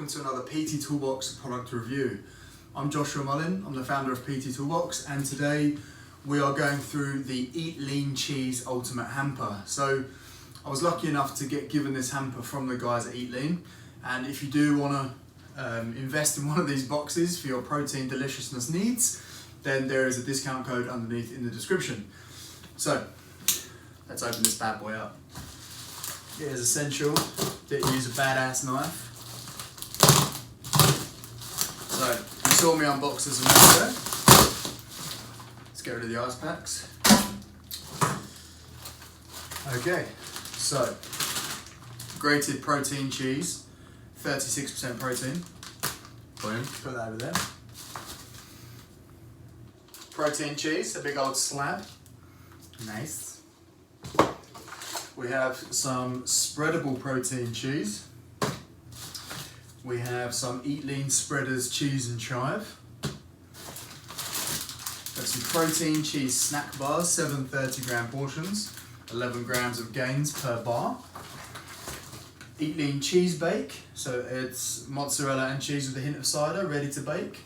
welcome to another PT Toolbox product review. I'm Joshua Mullin, I'm the founder of PT Toolbox, and today we are going through the Eatlean Cheese Ultimate Hamper. So I was lucky enough to get given this hamper from the guys at Eatlean, and if you do want to invest in one of these boxes for your protein deliciousness needs, then there is a discount code underneath in the description. So let's open this bad boy up. It is essential that you use a badass knife. So, you saw me unbox this a minute ago. Let's get rid of the ice packs. Okay, so grated protein cheese, 36% protein. Boom, put that over there. Protein cheese, a big old slab. Nice. We have some spreadable protein cheese. We have some Eatlean spreaders cheese and chive. Got some protein cheese snack bars, 7 30-gram portions, 11 grams of gains per bar. Eatlean cheese bake, so it's mozzarella and cheese with a hint of cider, ready to bake.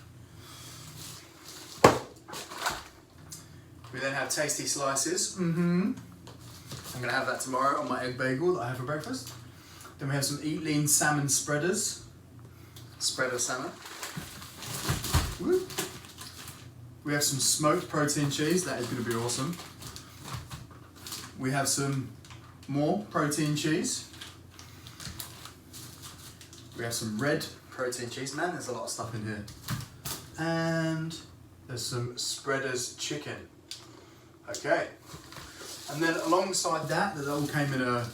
We then have tasty slices. I'm going to have that tomorrow on my egg bagel that I have for breakfast. Then we have some Eatlean salmon spreaders. Spreader salmon. Woo. We have some smoked protein cheese. That is going to be awesome. We have some more protein cheese. We have some red protein cheese. Man, there's a lot of stuff in here. And there's some spreaders chicken. Okay. And then alongside that all came in a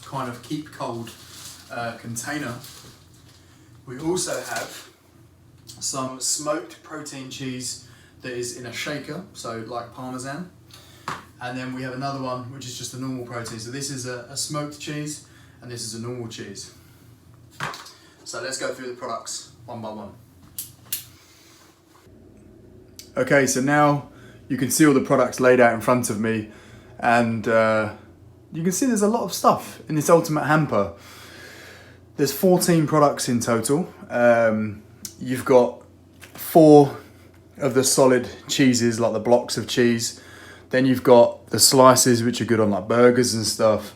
kind of keep cold container. We also have some smoked protein cheese that is in a shaker, so like Parmesan. And then we have another one which is just a normal protein. So this is a smoked cheese and this is a normal cheese. So let's go through the products one by one. Okay, so now you can see all the products laid out in front of me. And you can see there's a lot of stuff in this ultimate hamper. There's 14 products in total. You've got 4 of the solid cheeses, like the blocks of cheese. Then you've got the slices, which are good on like burgers and stuff.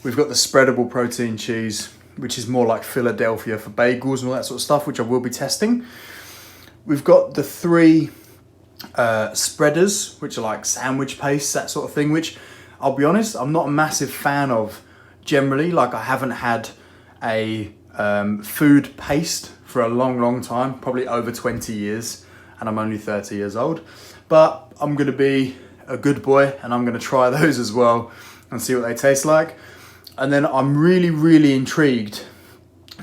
We've got the spreadable protein cheese, which is more like Philadelphia for bagels and all that sort of stuff, which I will be testing. We've got the 3 spreaders, which are like sandwich paste, that sort of thing, which I'll be honest, I'm not a massive fan of generally. Like, I haven't had a food paste for a long time, probably over 20 years, and I'm only 30 years old. But I'm going to be a good boy and I'm going to try those as well and see what they taste like. And then I'm really intrigued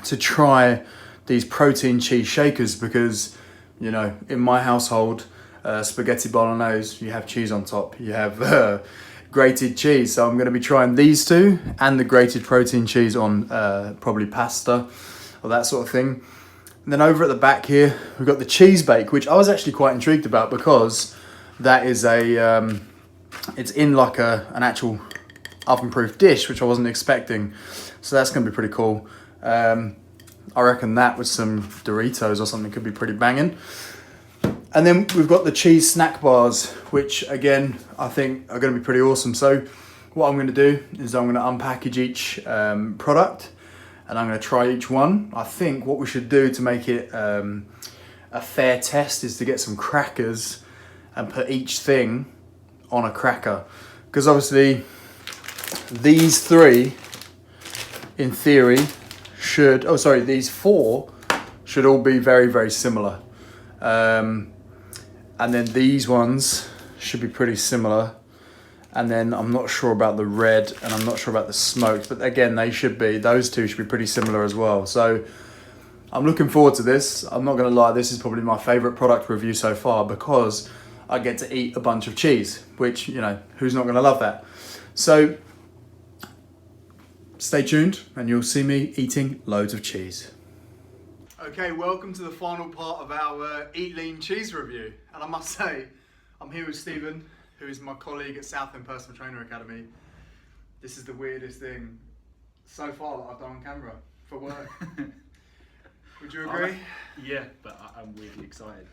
to try these protein cheese shakers because, you know, in my household, spaghetti bolognese, you have cheese on top, you have grated cheese. So I'm going to be trying these 2 and the grated protein cheese on probably pasta or that sort of thing. And then over at the back here, we've got the cheese bake, which I was actually quite intrigued about because that is it's in like an actual oven-proof dish, which I wasn't expecting. So that's going to be pretty cool. I reckon that with some Doritos or something could be pretty banging. And then we've got the cheese snack bars, which again, I think are going to be pretty awesome. So what I'm going to do is I'm going to unpackage each product and I'm going to try each one. I think what we should do to make it a fair test is to get some crackers and put each thing on a cracker. Because obviously these 3, in theory, these 4 should all be very similar. And then these ones should be pretty similar. And then I'm not sure about the red and I'm not sure about the smoked, but again, those 2 should be pretty similar as well. So I'm looking forward to this. I'm not gonna lie, this is probably my favorite product review so far because I get to eat a bunch of cheese, which, you know, who's not gonna love that? So stay tuned and you'll see me eating loads of cheese. Okay, welcome to the final part of our Eatlean cheese review. And I must say, I'm here with Stephen, who is my colleague at Southend Personal Trainer Academy. This is the weirdest thing so far that I've done on camera for work. Would you agree? Yeah, but I'm weirdly excited.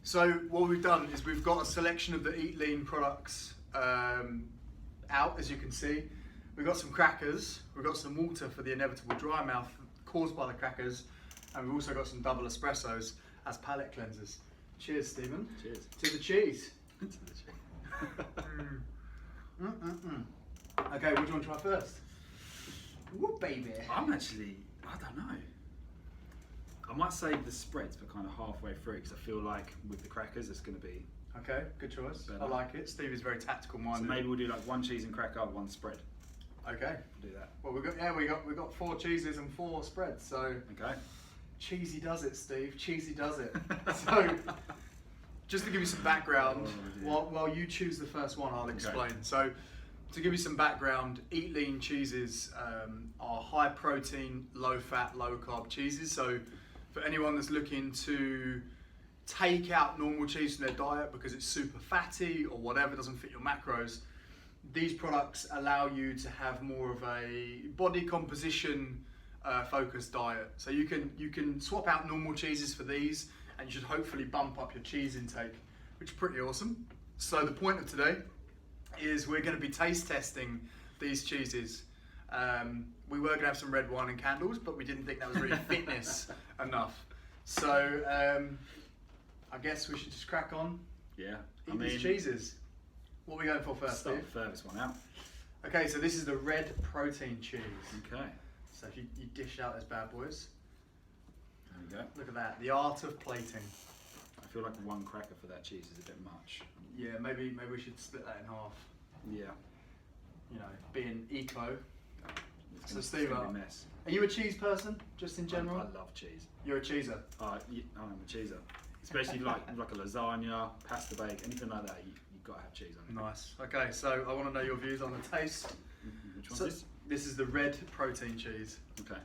So what we've done is we've got a selection of the Eatlean products out, as you can see. We've got some crackers, we've got some water for the inevitable dry mouth caused by the crackers, and we've also got some double espressos as palate cleansers. Cheers, Stephen. Cheers. To the cheese. To the cheese. Okay, what do you want to try first? Whoop, baby. I don't know. I might save the spreads for kind of halfway through because I feel like with the crackers it's going to be... Okay, good choice. better. I like it. Steve is very tactical minded. So maybe we'll do like 1 cheese and cracker, 1 spread. Okay. We'll do that. Well, we got 4 cheeses and 4 spreads, so Okay. cheesy does it, Steve. Cheesy does it. So, just to give you some background, while you choose the first one, I'll explain. Okay. So, to give you some background, Eatlean cheeses are high protein, low fat, low carb cheeses. So, for anyone that's looking to take out normal cheese from their diet because it's super fatty or whatever, doesn't fit your macros, these products allow you to have more of a body composition focused diet. So you can swap out normal cheeses for these, and you should hopefully bump up your cheese intake, which is pretty awesome. So the point of today is we're going to be taste testing these cheeses. We were going to have some red wine and candles, but we didn't think that was really fitness enough. So I guess we should just crack on. Yeah. Eat these cheeses. What are we going for first, Start the Steve? furthest one out. Okay, so this is the red protein cheese. Okay. So if you dish out those bad boys, There we go. look at that. The art of plating. I feel like 1 cracker for that cheese is a bit much. Yeah, maybe we should split that in half. Yeah. You know, being eco. It's So gonna, Steve, it's gonna be a mess. are you a cheese person, just in general? I love cheese. You're a cheeser. I'm a cheeser. Especially like a lasagna, pasta bake, anything like that. You've got to have cheese on it. Nice. Okay, so I want to know your views on the taste. Which one's So this? this is the red protein cheese. Okay.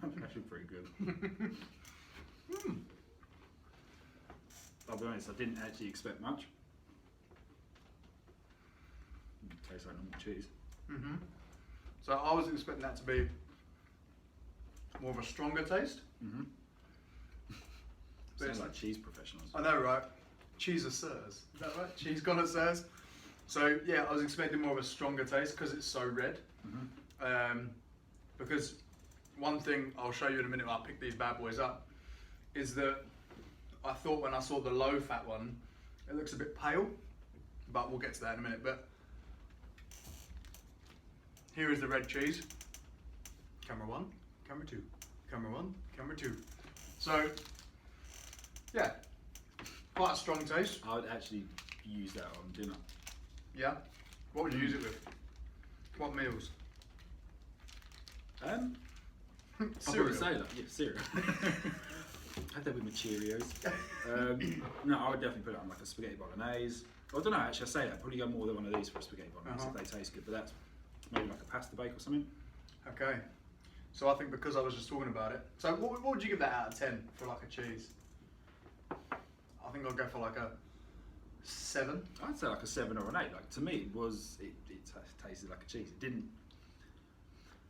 That's actually pretty good. I'll be honest, I didn't actually expect much. It tastes like normal cheese. Mm-hmm. So I was expecting that to be more of a stronger taste. Mm-hmm. But Sounds like cheese professionals. I know, right? Cheese-a-sirs. Is that right? Cheese connoisseurs. So yeah, I was expecting more of a stronger taste because it's so red. Mm-hmm. Because one thing I'll show you in a minute when I pick these bad boys up is that I thought when I saw the low-fat one, it looks a bit pale, but we'll get to that in a minute. But here is the red cheese. Camera 1, camera 2, camera 1, camera 2. So yeah, quite a strong taste. I would actually use that on dinner. Yeah. What would you use it with? What meals? I'll Cereal. probably say that. Yeah, cereal. I had that with my Cheerios. No, I would definitely put it on like a spaghetti bolognese. Well, I don't know, actually I say that. I'd probably go more than one of these for a spaghetti bolognese if they taste good, but that's maybe like a pasta bake or something. Okay. So I think because I was just talking about it. So what would you give that out of 10 for like a cheese? I think I'll go for like a 7. I'd say like a 7 or an 8. Like to me, it tasted like a cheese. It didn't.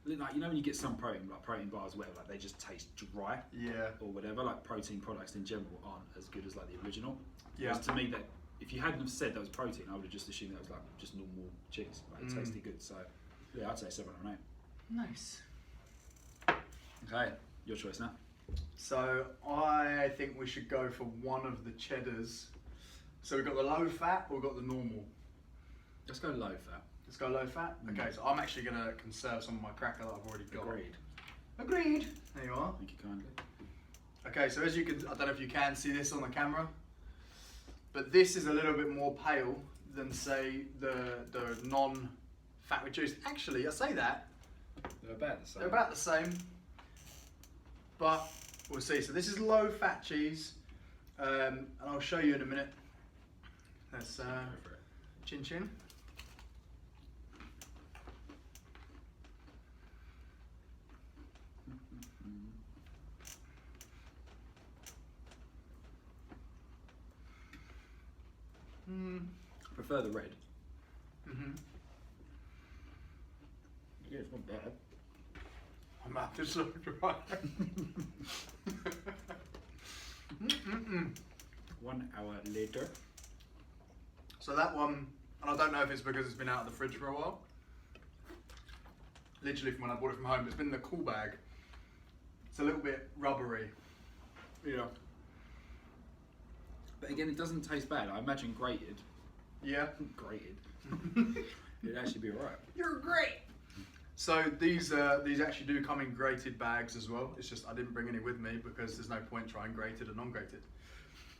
Like, you know when you get some protein bars or whatever, like they just taste dry. Yeah. Or whatever. Like protein products in general aren't as good as like the original. Yeah. Whereas to me, that if you hadn't have said that was protein, I would have just assumed that was like just normal cheese. Like it tasted good. So yeah, I'd say 7 or an 8. Nice. Okay, your choice now. So I think we should go for one of the cheddars. So we've got the low fat or we've got the normal? Let's go low fat. Let's go low fat. Okay, so I'm actually going to conserve some of my cracker that I've already got. Agreed. There you are. Thank you kindly. Okay, so as you can, I don't know if you can see this on the camera, but this is a little bit more pale than say the non-fat reduced. Actually, I say that. They're about the same. They're about the same, but we'll see. So this is low fat cheese, and I'll show you in a minute. Let's Go for it. chin chin. I prefer the red. Mm-hmm. Yeah, it's not bad. I'm about to so dry. 1 hour later. So that one, and I don't know if it's because it's been out of the fridge for a while. Literally from when I bought it from home, it's been in the cool bag. It's a little bit rubbery. Yeah. But again, it doesn't taste bad. I imagine grated. Yeah. Grated. It'd actually be alright. You're great. So these actually do come in grated bags as well. It's just I didn't bring any with me because there's no point trying grated and non-grated.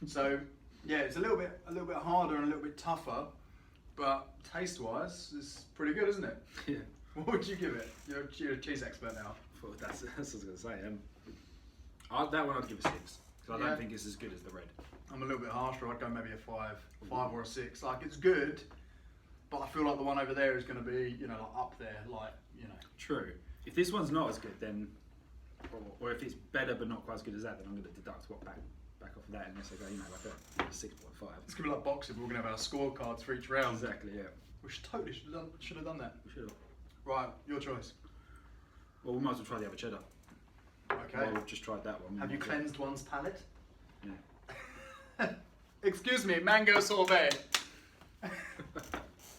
So yeah, it's a little bit harder and a little bit tougher, but taste-wise, it's pretty good, isn't it? Yeah. What would you give it? You're a cheese expert now. Well, that's what I was going to say. That one I'd give a 6 because I don't think it's as good as the red. I'm a little bit harsher. I'd go maybe a 5 or a 6. Like it's good, but I feel like the one over there is going to be, you know, like up there, like, you know. True. If this one's not as good, then, or if it's better but not quite as good as that, then I'm going to deduct what back off of that unless I go, you know, like a 6.5. It's going to be like boxing. We're going to have our scorecards for each round. Exactly. Yeah. We totally should have done that. We should have. Right, your choice. Well, we might as well try the other cheddar. Okay. Well, we've just tried that one. Have you cleansed one's palate? Yeah. Excuse me, mango sorbet.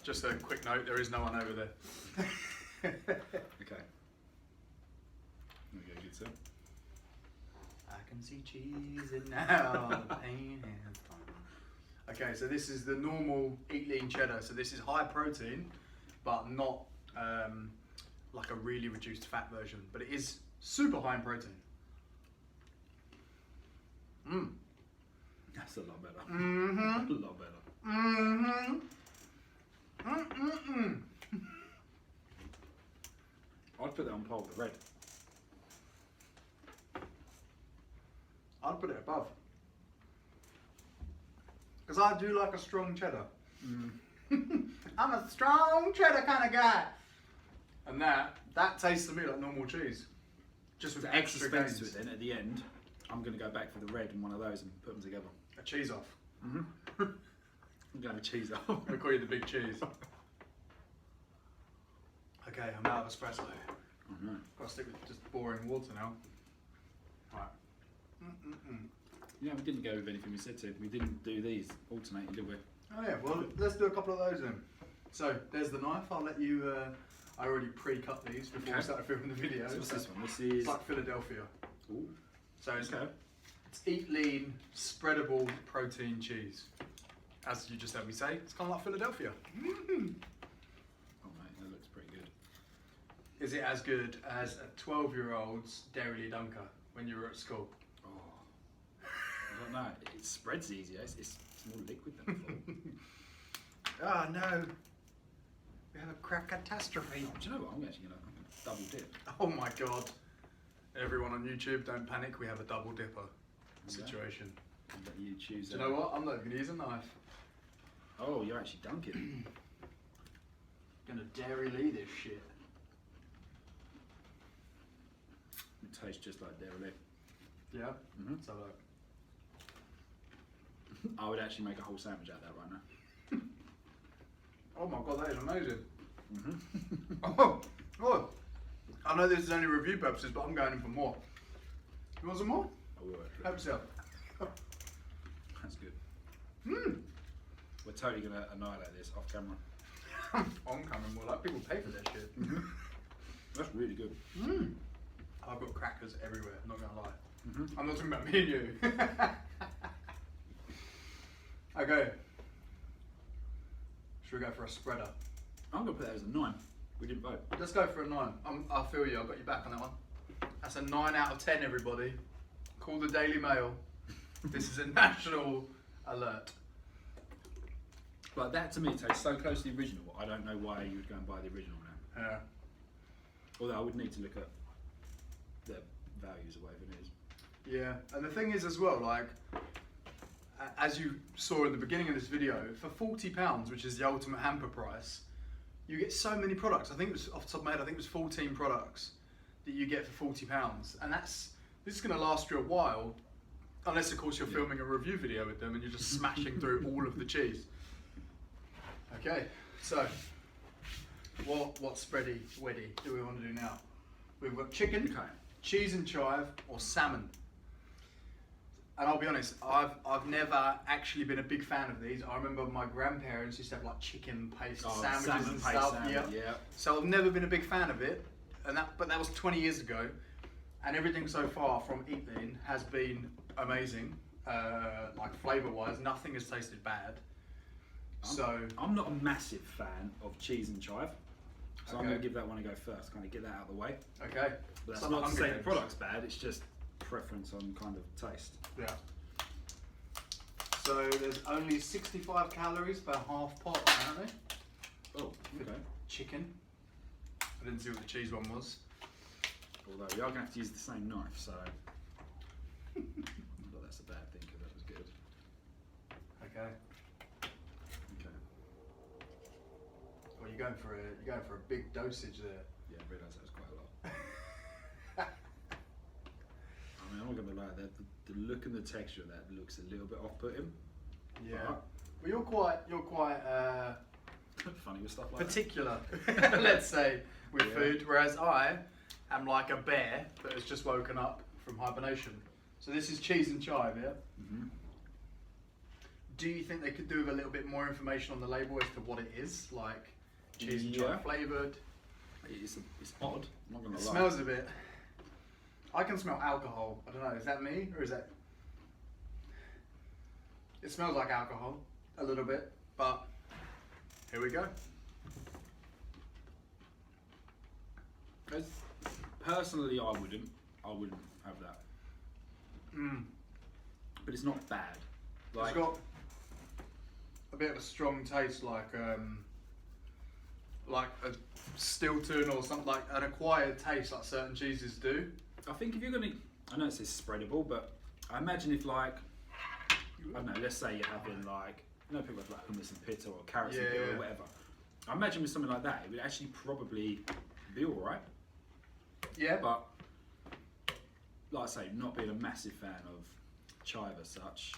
Just a quick note, there is no one over there. Okay. There we go, good sir. I can see cheese and now the pain has gone. Okay, so this is the normal Eatlean cheddar. So this is high protein, but not like a really reduced fat version. But it is super high in protein. Mmm. That's a lot better. Mm-hmm. A lot better. Mm-hmm. Mm-mm-mm. I'd put that on par with the red. I'd put it above. Because I do like a strong cheddar. I'm a strong cheddar kind of guy. And that tastes to me like normal cheese. Just with To add extra suspense gains. to it then, at the end, I'm going to go back for the red and one of those and put them together. A cheese off. I'm going to cheese off. I'm going to call you the big cheese. Okay, I'm out of espresso. Oh no. Got to stick with just boring water now. Right. Yeah, we didn't go with anything we said to. We didn't do these alternating, did we? Oh yeah, well let's do a couple of those then. So there's the knife. I'll let you. I already pre-cut these before we started filming the video. So what's this one? This It's is. like Philadelphia. Ooh. So it's, Okay. it's Eatlean spreadable protein cheese. As you just heard me say, it's kind of like Philadelphia. Oh mate, that looks pretty good. Is it as good as a 12-year-old's Dairy Dunker when you were at school? Oh. I don't know. It spreads easier. It's more liquid than before. Oh no, we have a crack catastrophe. Do you know what? I'm actually going to double dip. Oh my god. Everyone on YouTube, don't panic, we have a double dipper situation. I'll let you choose. Do you know what? I'm not even going to use a knife. Oh, you're actually dunking. Gonna Dairy Lee this shit. It tastes just like Dairy. Yeah? Mhm. So look. I would actually make a whole sandwich out of that right now. Oh my god, that is amazing. Mm-hmm. Oh, I know this is only review purposes, but I'm going in for more. You want some more? I will actually. Help yourself. That's good. Mmm. We're totally going to annihilate this off camera. On camera more like people pay for that shit. That's really good. Mmm. I've got crackers everywhere, I'm not gonna lie. Mm-hmm. I'm not talking about me and you. Okay. Should we go for a spreader? I'm going to put that as a 9. We didn't vote. Let's go for a 9. I feel you, I've got you back on that one. That's a 9 out of 10, everybody. Call the Daily Mail. This is a national alert. But that to me tastes so close to the original, I don't know why you would go and buy the original now. Yeah. Although I would need to look at the values or whatever it is. Yeah, and the thing is as well, like, as you saw in the beginning of this video, for £40, which is the ultimate hamper price, you get so many products. I think it was, off the top of my head, I think it was 14 products that you get for £40. And this is going to last you a while, unless of course you're filming a review video with them and you're just smashing through all of the cheese. Okay, so what spready weddy do we want to do now? We've got chicken, Okay. cheese and chive, or salmon. And I'll be honest, I've never actually been a big fan of these. I remember my grandparents used to have like chicken paste sandwiches salmon and paste stuff. salmon, yeah. So I've never been a big fan of it, but that was 20 years ago, and everything so far from Eatlean has been amazing. Like flavour-wise, nothing has tasted bad. I'm not a massive fan of cheese and chive, so I'm Okay. going to give that one a go first. Kind of get that out of the way. Okay. But that's It's like not to Hunger say the Games. product's bad. It's just preference on kind of taste. Yeah. So there's only 65 calories per half pot, apparently. Oh, okay. Chicken. I didn't see what the cheese one was. Although we are going to have to use the same knife, so not that that's a bad thing because that was good. Okay. Okay. Well, you're going for a big dosage there. Yeah, I realised that was quite a lot. I mean, I'm not going to lie. The look and the texture of that looks a little bit off-putting. Yeah. But Well, you're quite funny with stuff like particular, let's say, with Yeah. food, whereas I am like a bear that has just woken up from hibernation. So this is cheese and chive, yeah? that. Mm-hmm. Do you think they could do with a little bit more information on the label as to what it is, like cheese and Yeah. chive flavoured? It's odd. I'm not going It to lie. smells a bit. I can smell alcohol. I don't know, is that me or is that? It smells like alcohol a little bit, but here we go. Personally, I wouldn't have that. Mm. But it's not bad. It's got a bit of a strong taste, like a Stilton or something, like an acquired taste, like certain cheeses do. I think if you're gonna, I know it says spreadable, but I imagine if like, I don't know, let's say you're having like, you know, people have like hummus and pita or carrots and Yeah, pita yeah. or whatever. I imagine with something like that, it would actually probably be alright. Yeah. But like I say, not being a massive fan of chive as such,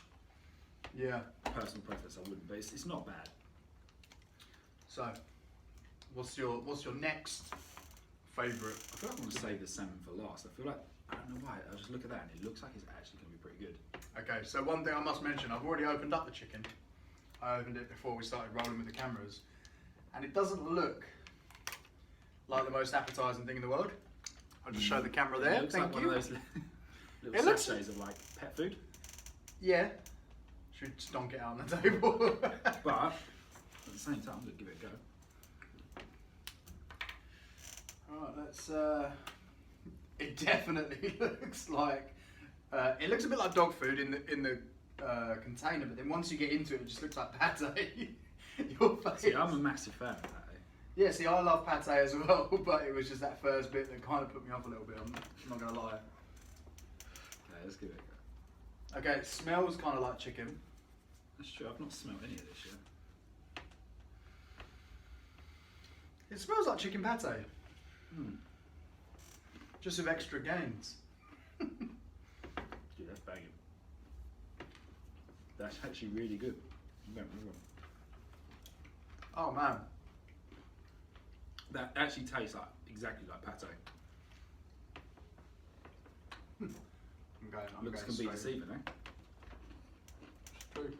Yeah. personal preference, I wouldn't. But it's not bad. So, what's your next favourite? I feel like I want to save the salmon for last. I feel like, I don't know why, I just look at that and it looks like it's actually going to be pretty good. Okay, so one thing I must mention, I've already opened up the chicken. I opened it before we started rolling with the cameras, and it doesn't look like the most appetising thing in the world. I'll just show the camera It there. looks Thank like you. one of those little It looks- sachets of like pet food. Yeah. Should stonk it out on the table. But at the same time, I'm going to give it a go. Alright, let's. It definitely looks like. It looks a bit like dog food in the container, but then once you get into it, it just looks like pate. Your face. See, I'm a massive fan of that. Yeah, see, I love pate as well, but it was just that first bit that kind of put me off a little bit. I'm not gonna lie. Okay, let's give it a go. Okay, it smells kind of like chicken. That's true, I've not smelled any of this yet. It smells like chicken pate, Hmm. just with extra gains. Dude, that's banging. That's actually really good. Oh man, That actually tastes like exactly like pate. I'm Looks going can be straight in. deceiving, eh? True.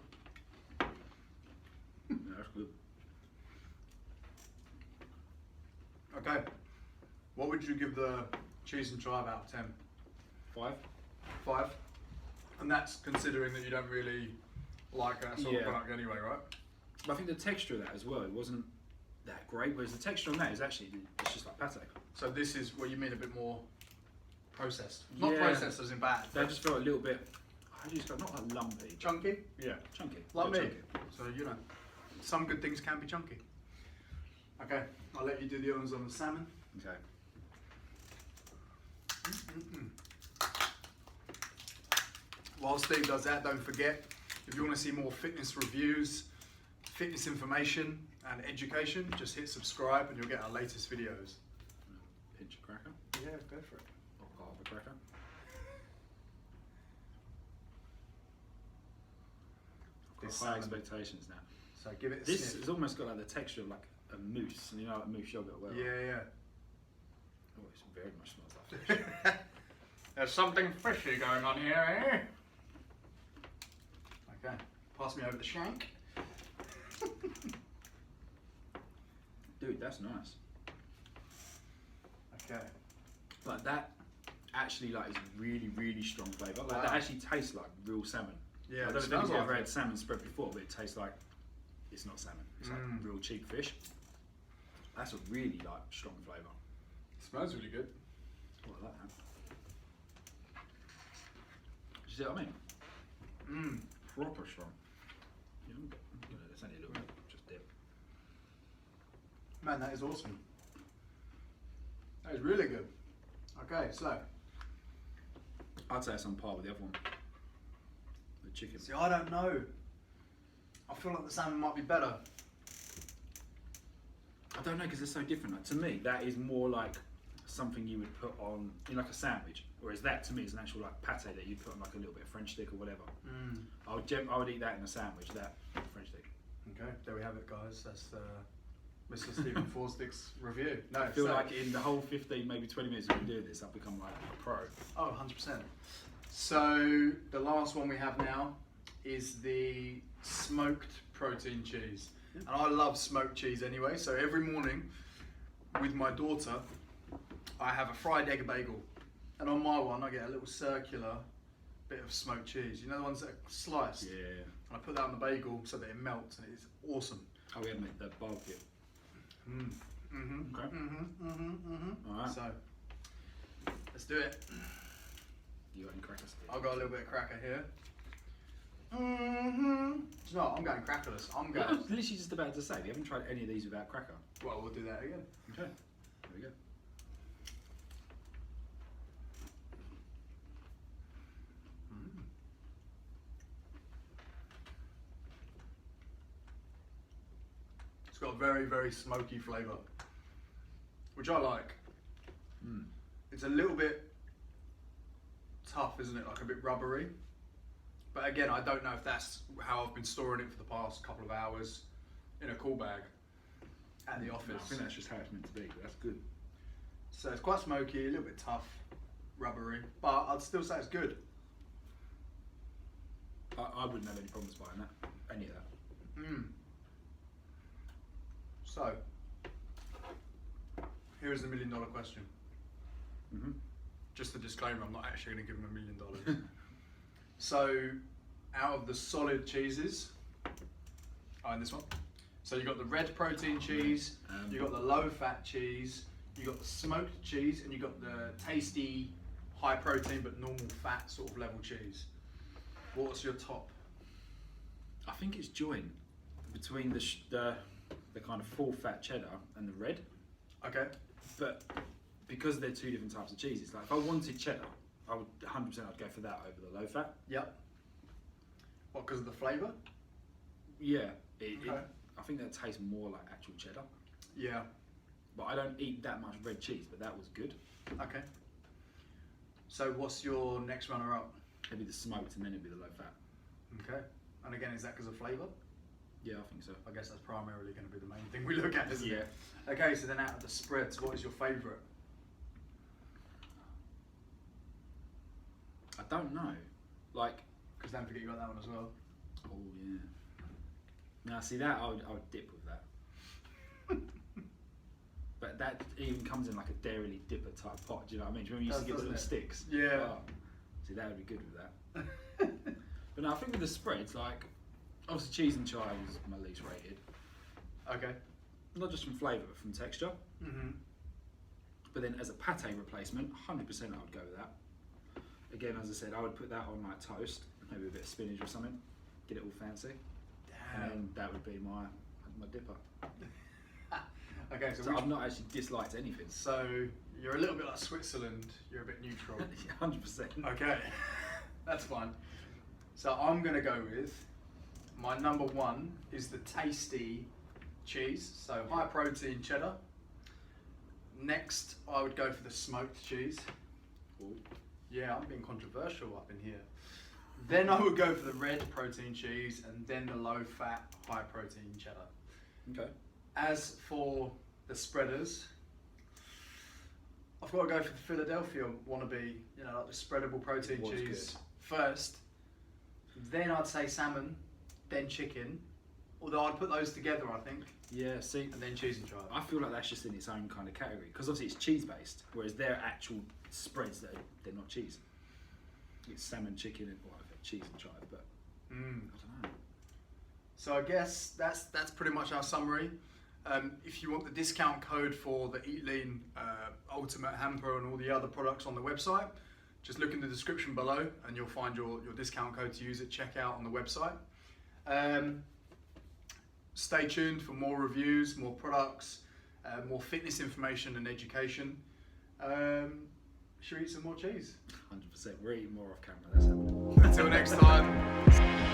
Yeah, that's good. Okay, what would you give the cheese and chive out of 10? 5? 5. And that's considering that you don't really like that sort of Yeah. product anyway, right? But I think the texture of that as well, it wasn't that great, whereas the texture on that is actually, it's just like pate. So this is what you mean a bit more processed. Not Yeah. processed as in bad, They but just felt a little bit, I just got not like lumpy. chunky, Yeah, chunky. like Bit me. chunky. So, you know, some good things can be chunky. Okay, I'll let you do the honors on the salmon. Okay. While Steve does that, don't forget, if you want to see more fitness reviews, fitness information and education, just hit subscribe and you'll get our latest videos. Pinch of cracker, Yeah, go for it. or part of a cracker. I've got This high salmon. expectations now. So give it a This sniff. has almost got like the texture of like a mousse, and you know, like mousse yogurt. Well, Yeah. oh, it very much smells like fish. There's something fishy going on here, eh? Okay, pass me over the shank. Dude, that's nice. Okay. Like that actually like is really, really strong flavour. Like Wow. that actually tastes like real salmon. Yeah, I don't it know if smells you've like ever it. had salmon spread before, but it tastes like it's not salmon. It's like real cheap fish. That's a really like strong flavour. It smells really good. Oh, I like that. You see what I mean? Proper strong. Yeah, it's only a little bit, just dip. Man, that is awesome. That is really good. Okay, so. I'd say it's on par with the other one. The chicken. See, I don't know. I feel like the salmon might be better. I don't know because they're so different. Like, to me, that is more like something you would put on in like a sandwich, whereas that to me is an actual like pate that you put on like a little bit of French stick or whatever. I would eat that in a sandwich. That French stick. Okay, there we have it, guys. That's Mr. Stephen Forstick's review. No, I feel like in the whole 15, maybe 20 minutes we've been doing this, I've become like a pro. Oh, 100%. So the last one we have now is the smoked protein cheese. And I love smoked cheese anyway, so every morning with my daughter, I have a fried egg bagel. And on my one, I get a little circular bit of smoked cheese. You know the ones that are sliced? Yeah. And I put that on the bagel so that it melts and it's awesome. Oh, we haven't made the barbecue. Okay. Alright. So, let's do it. You got any crackers? I've got a little bit of cracker here. Do you know what? I'm going crackerless. I'm I going. was literally just about to say, we haven't tried any of these without cracker. Well, we'll do that again. Okay. There we go. It's got a very, very smoky flavour, which I like. It's a little bit tough, isn't it? Like a bit rubbery. But again, I don't know if that's how I've been storing it for the past couple of hours in a cool bag at the No, I office. think that's just how it's meant to be, but that's good. So it's quite smoky, a little bit tough, rubbery, but I'd still say it's good. I wouldn't have any problems buying that. Any of that. So, here is the $1 million question. Just a disclaimer, I'm not actually going to give him $1 million. So, out of the solid cheeses, in this one. So you got the red protein cheese, you got the low fat cheese, you got the smoked cheese, and you got the tasty high protein but normal fat sort of level cheese. What's your top? I think it's joint between the kind of full fat cheddar and the red. Okay. But because they're two different types of cheeses, like if I wanted cheddar, I would 100% I'd go for that over the low fat. Yep. What, because of the flavour? Yeah. Okay. I think that tastes more like actual cheddar. Yeah. But I don't eat that much red cheese, but that was good. Okay. So what's your next runner up? It'd be the smoked and then it'd be the low fat. Okay. And again, is that because of flavour? Yeah, I think so. I guess that's primarily going to be the main thing we look at, isn't Yeah. it? Okay, so then out of the spreads, what is your favourite? I don't know. Like, Because don't forget you got that one as well. oh yeah. Now see that I would dip with that. But that even comes in like a dairy dipper type pot. Do you know what I mean? Do you remember you used to get the Doesn't little it? sticks? Yeah. Oh, see, that would be good with that. But no, I think with the spreads, like obviously cheese and chive is my least rated. Okay. Not just from flavour, but from texture. Mm-hmm. But then as a pate replacement, 100% I would go with that. Again, as I said, I would put that on like toast, maybe a bit of spinach or something, get it all fancy, and then that would be my dipper. Okay, so, So I've not actually disliked anything. so you're a little bit like Switzerland, you're a bit neutral. 100%. Okay, that's fine. So I'm going to go with, my number one is the tasty cheese, so high protein cheddar. Next, I would go for the smoked cheese. Ooh. Yeah, I'm being controversial up in here. Then I would go for the red protein cheese and then the low fat, high protein cheddar. Okay. As for the spreaders, I've got to go for the Philadelphia wannabe, you know, like the spreadable protein Was cheese good. first. Then I'd say salmon, then chicken. Although I'd put those together, I think, Yeah, see, and then cheese and chive. I feel like that's just in its own kind of category because obviously it's cheese based, whereas they're actual spreads that they're not cheese. It's salmon, chicken, and cheese and chive, but I don't know. So I guess that's pretty much our summary. If you want the discount code for the Eatlean Ultimate Hamper and all the other products on the website, just look in the description below and you'll find your discount code to use at checkout on the website. Stay tuned for more reviews, more products, more fitness information and education. Should we eat some more cheese? 100%. We're eating more off camera. That's happening. Until next time.